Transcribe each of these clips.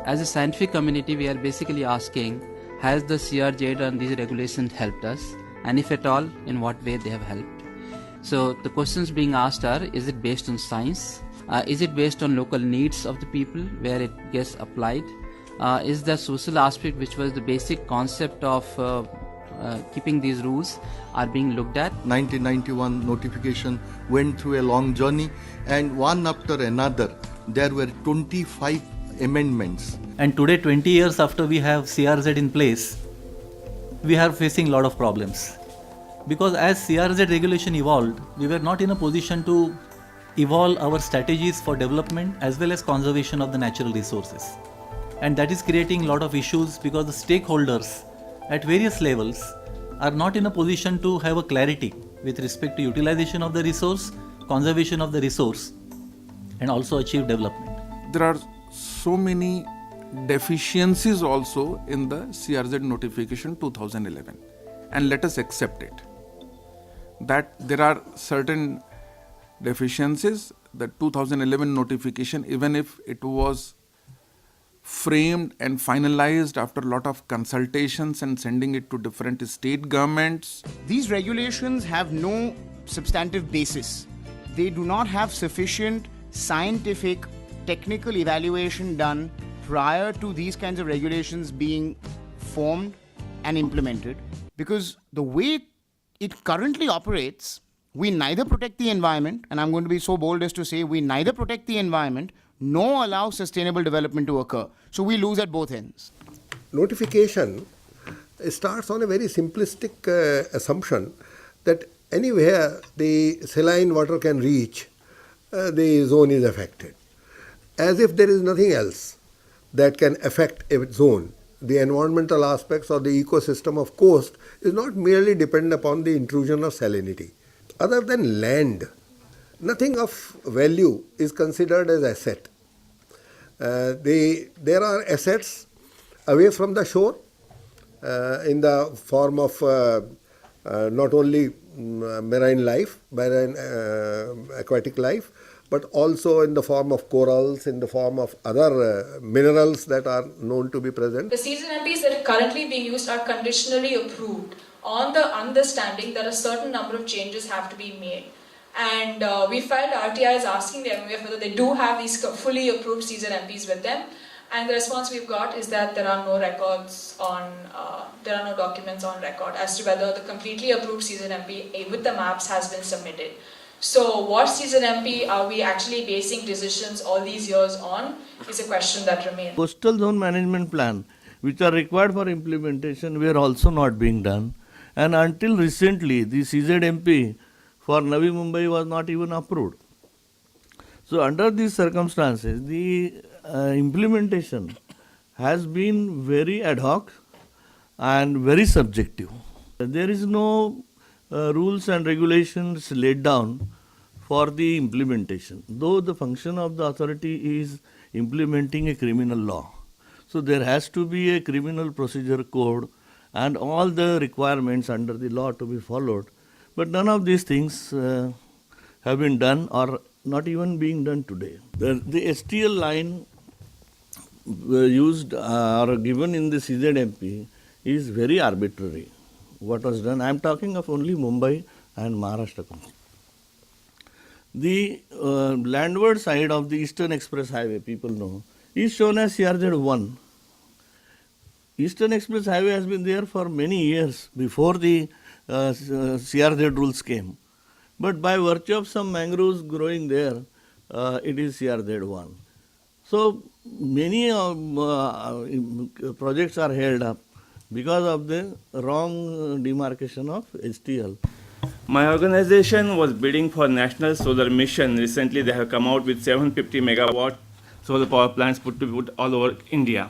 as a scientific community, we are basically asking, has the CRZ and these regulations helped us? And if at all, in what way they have helped? So the questions being asked are, is it based on science? Is it based on local needs of the people where it gets applied? Is the social aspect, which was the basic concept of keeping these rules, are being looked at? 1991 notification went through a long journey, and one after another there were 25 amendments. And today, 20 years after we have CRZ in place, we are facing a lot of problems. Because as CRZ regulation evolved, we were not in a position to evolve our strategies for development as well as conservation of the natural resources. And that is creating a lot of issues because the stakeholders at various levels are not in a position to have a clarity with respect to utilization of the resource, conservation of the resource, and also achieve development. There are so many deficiencies also in the CRZ notification 2011, and let us accept it that there are certain deficiencies. The 2011 notification, even if it was framed and finalized after a lot of consultations and sending it to different state governments, these regulations have no substantive basis. They do not have sufficient scientific, technical evaluation done prior to these kinds of regulations being formed and implemented. Because the way it currently operates, we neither protect the environment, and I'm going to be so bold as to say we neither protect the environment nor allow sustainable development to occur. So we lose at both ends. Notification starts on a very simplistic assumption that anywhere the saline water can reach, the zone is affected. As if there is nothing else that can affect a zone. The environmental aspects or the ecosystem of coast is not merely dependent upon the intrusion of salinity. Other than land, nothing of value is considered as asset. There are assets away from the shore in the form of not only marine life, marine aquatic life, but also in the form of corals, in the form of other minerals that are known to be present. The season MPs that are currently being used are conditionally approved on the understanding that a certain number of changes have to be made. And we filed RTIs asking the MOF whether they do have these fully approved season MPs with them. And the response we've got is that there are no records on, there are no documents on record as to whether the completely approved season MP with the maps has been submitted. So what season MP are we actually basing decisions all these years on is a question that remains. Coastal zone management plan, which are required for implementation, were also not being done. And until recently, the CZMP for Navi Mumbai was not even approved. So under these circumstances, the implementation has been very ad hoc and very subjective. There is no rules and regulations laid down for the implementation, though the function of the authority is implementing a criminal law. So there has to be a criminal procedure code and all the requirements under the law to be followed. But none of these things have been done or not even being done today. The STL line used or given in the CZMP is very arbitrary. What was done, I am talking of only Mumbai and Maharashtra. The landward side of the Eastern Express Highway, people know, is shown as CRZ1. Eastern Express Highway has been there for many years before the CRZ rules came. But by virtue of some mangroves growing there, it is CRZ1. So many projects are held up because of the wrong demarcation of STL. My organization was bidding for National Solar Mission. Recently they have come out with 750 megawatt solar power plants put all over India.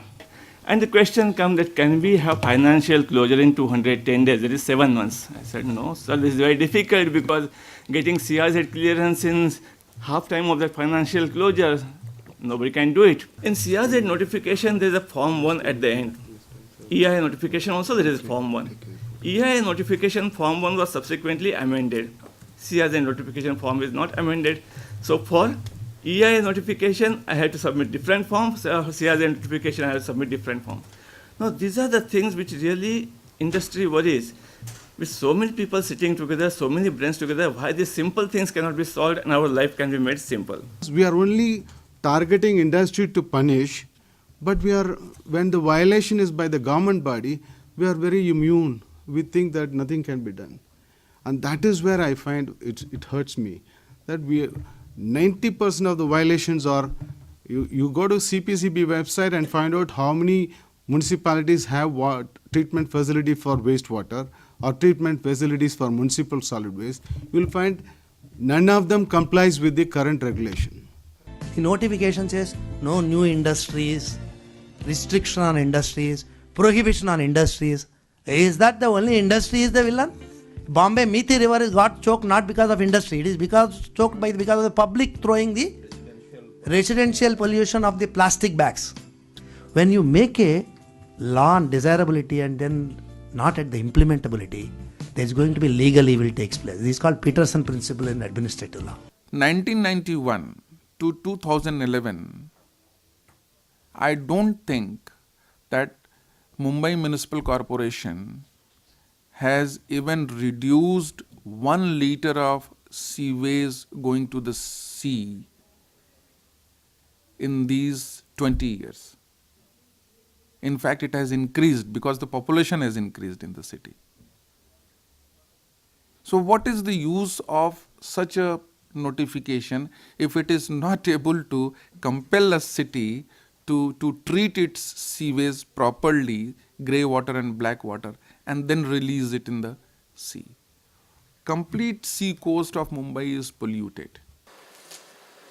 And the question comes that can we have financial closure in 210 days? That is 7 months. I said no, sir, this is very difficult because getting CRZ clearance in half time of that financial closure, nobody can do it. In CRZ notification, there is a Form 1 at the end. EIA notification also there is Form 1. EIA notification Form 1 was subsequently amended. CRZ notification form is not amended. So for EIA notification, I had to submit different forms. CRZ notification, I had to submit different forms. Now, these are the things which really industry worries. With so many people sitting together, so many brains together, why these simple things cannot be solved and our life can be made simple? We are only targeting industry to punish, but when the violation is by the government body, we are very immune. We think that nothing can be done. And that is where I find it hurts me. That 90% of the violations are, you go to CPCB website and find out how many municipalities have treatment facility for wastewater or treatment facilities for municipal solid waste. You will find none of them complies with the current regulation. The notification says no new industries, restriction on industries, prohibition on industries. Is that the only industry is the villain? Bombay Mithi River is got choked not because of industry, it is because of the public throwing the residential pollution of the plastic bags. When you make a law on desirability and then not at the implementability, there is going to be legal evil takes place. This is called Peterson principle in administrative law. 1991 to 2011, I don't think that Mumbai Municipal Corporation has even reduced 1 liter of sewage going to the sea in these 20 years. In fact, it has increased because the population has increased in the city. So what is the use of such a notification if it is not able to compel a city to treat its sewage properly, grey water and black water, and then release it in the sea? Complete sea coast of Mumbai is polluted.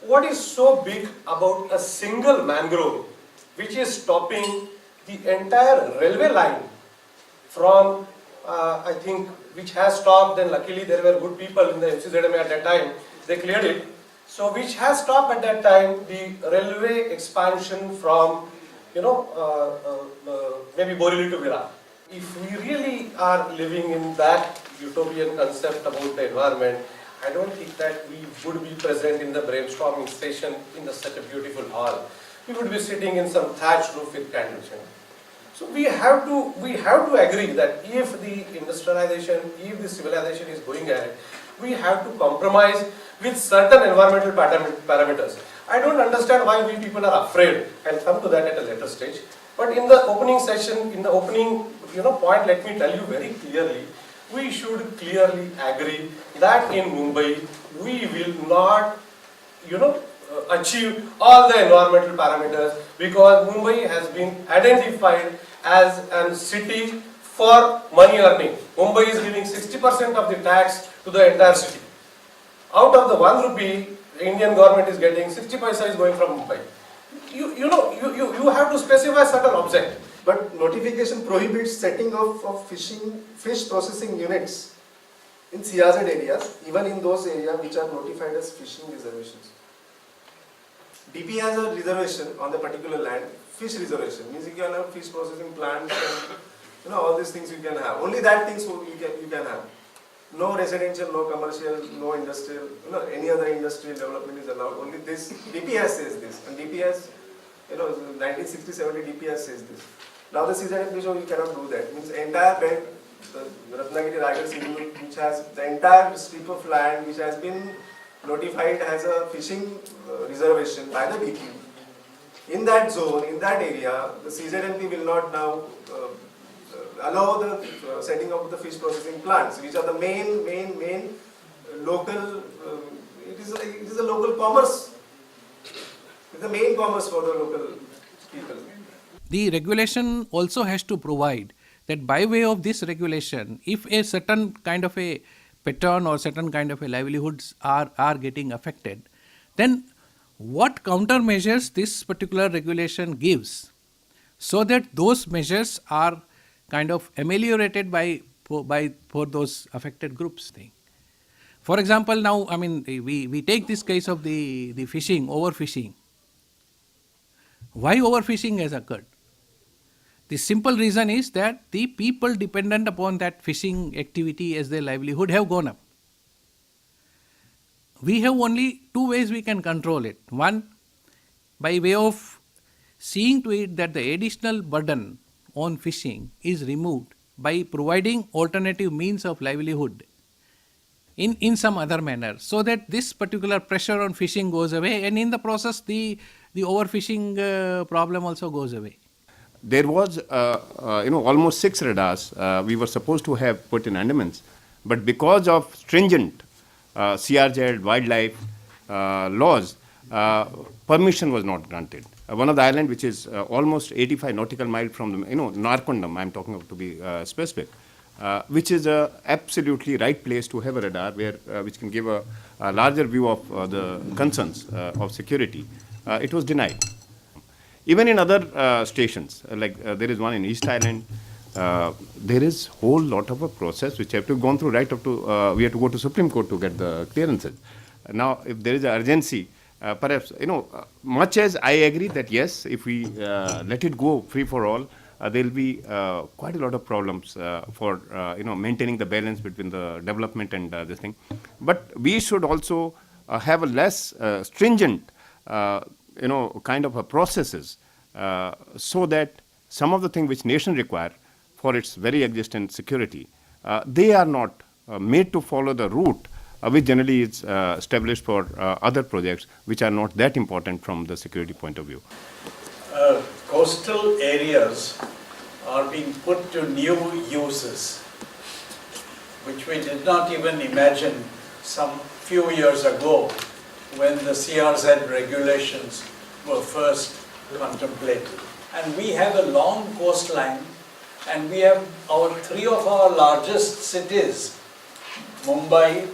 What is so big about a single mangrove which is stopping the entire railway line from, I think, which has stopped, and luckily there were good people in the MCZMA at that time, they cleared it. So which has stopped at that time the railway expansion from, maybe Borivali to Virar. If we really are living in that utopian concept about the environment, I don't think that we would be present in the brainstorming session in such a beautiful hall. We would be sitting in some thatched roof with candles. So we have to agree that if the industrialization, if the civilization is going ahead, we have to compromise with certain environmental parameters. I don't understand why we people are afraid. I'll come to that at a later stage. But in the opening session, in the opening point, let me tell you very clearly, we should clearly agree that in Mumbai, we will not, achieve all the environmental parameters because Mumbai has been identified as a city for money earning. Mumbai is giving 60% of the tax to the entire city. Out of the 1 rupee, the Indian government is getting 60 paisa is going from Mumbai. You have to specify certain object. But notification prohibits setting up of fish processing units in CRZ areas, even in those areas which are notified as fishing reservations. DP has a reservation on the particular land, fish reservation, means you can have fish processing plants and all these things you can have. Only that things you can have. No residential, no commercial, no industrial, any other industrial development is allowed. Only this, DPS says this, and DPS, 1960-70 DPS says this. Now the CZMP show you cannot do that. Means the entire bed, the Ratnagiri Raigad Sindu, which has the entire strip of land which has been notified as a fishing reservation by the DP. In that zone, in that area, the CZMP will not now allow the setting up of the fish processing plants, which are the main local. It is a local commerce. It's the main commerce for the local people. The regulation also has to provide that by way of this regulation, if a certain kind of a pattern or certain kind of a livelihoods are getting affected, then what countermeasures this particular regulation gives so that those measures are kind of ameliorated for those affected groups. For example, now, we take this case of the fishing, overfishing. Why overfishing has occurred? The simple reason is that the people dependent upon that fishing activity as their livelihood have gone up. we have only two ways we can control it. One, by way of seeing to it that the additional burden on fishing is removed by providing alternative means of livelihood in some other manner, so that this particular pressure on fishing goes away, and in the process the overfishing problem also goes away. There was almost 6 radars we were supposed to have put in Andamans, but because of stringent CRZ wildlife laws, permission was not granted. One of the island which is almost 85 nautical miles from the, Narkondam, I'm talking of to be specific, which is a absolutely right place to have a radar where which can give a larger view of the concerns of security. It was denied. Even in other stations, like there is one in East Island, there is whole lot of a process which have to gone through right up to, we have to go to Supreme Court to get the clearances. Now, if there is an urgency, perhaps, much as I agree that yes, if we let it go free for all, there will be quite a lot of problems for, maintaining the balance between the development and this thing. But we should also have a less stringent, kind of a processes so that some of the things which nation require for its very existence security, they are not made to follow the route which generally is established for other projects which are not that important from the security point of view. Coastal areas are being put to new uses, which we did not even imagine some few years ago when the CRZ regulations were first contemplated. And we have a long coastline, and we have three of our largest cities, Mumbai,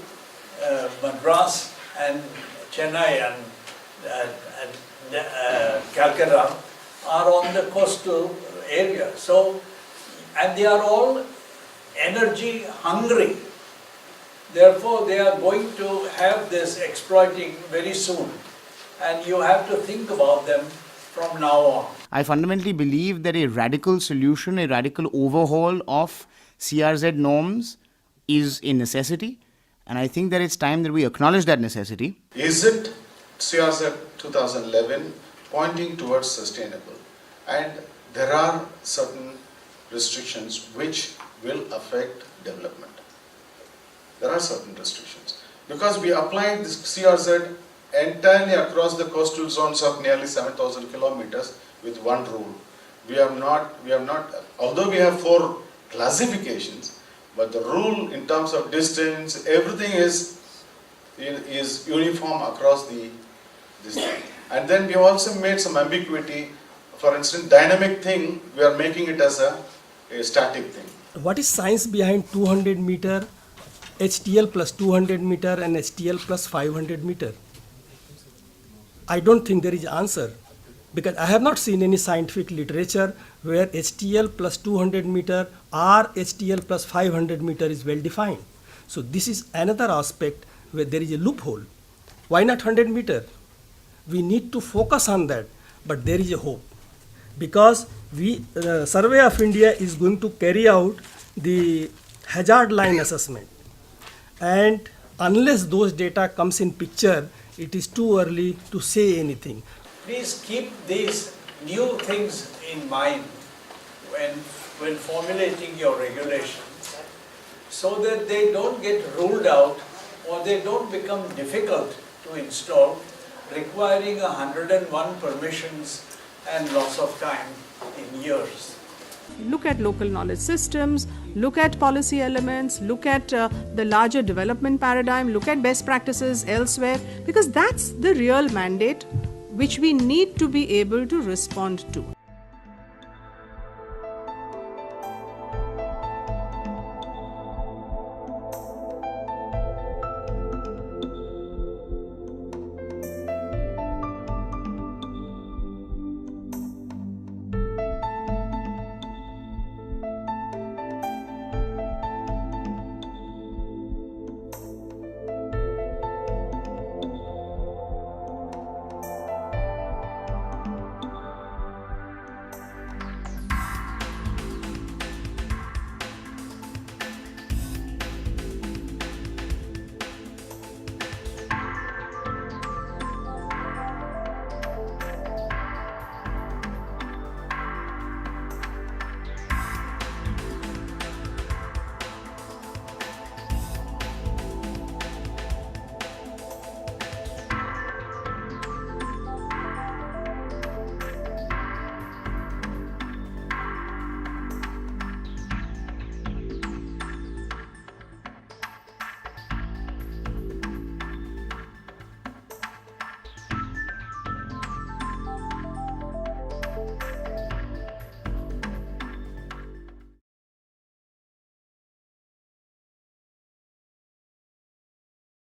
Madras and Chennai and Calcutta, are on the coastal area. So, and they are all energy hungry. Therefore, they are going to have this exploiting very soon. And you have to think about them from now on. I fundamentally believe that a radical solution, a radical overhaul of CRZ norms is a necessity. And I think that it's time that we acknowledge that necessity. Is it CRZ 2011 pointing towards sustainable? And there are certain restrictions which will affect development. There are certain restrictions. Because we applied this CRZ entirely across the coastal zones of nearly 7,000 kilometers with one rule. We have not, although we have 4 classifications, but the rule in terms of distance, everything is uniform across this thing. And then we also made some ambiguity. For instance, dynamic thing, we are making it as a static thing. What is science behind 200 meter, HTL plus 200 meter and HTL plus 500 meter? I don't think there is an answer, because I have not seen any scientific literature where HTL plus 200 meter or HTL plus 500 meter is well defined. So this is another aspect where there is a loophole. Why not 100 meter? We need to focus on that, but there is a hope. Because Survey of India is going to carry out the hazard line assessment. And unless those data comes in picture, it is too early to say anything. Please keep these new things in mind when formulating your regulations, so that they don't get ruled out or they don't become difficult to install, requiring 101 permissions and loss of time in years. Look at local knowledge systems, look at policy elements, look at the larger development paradigm, look at best practices elsewhere, because that's the real mandate which we need to be able to respond to.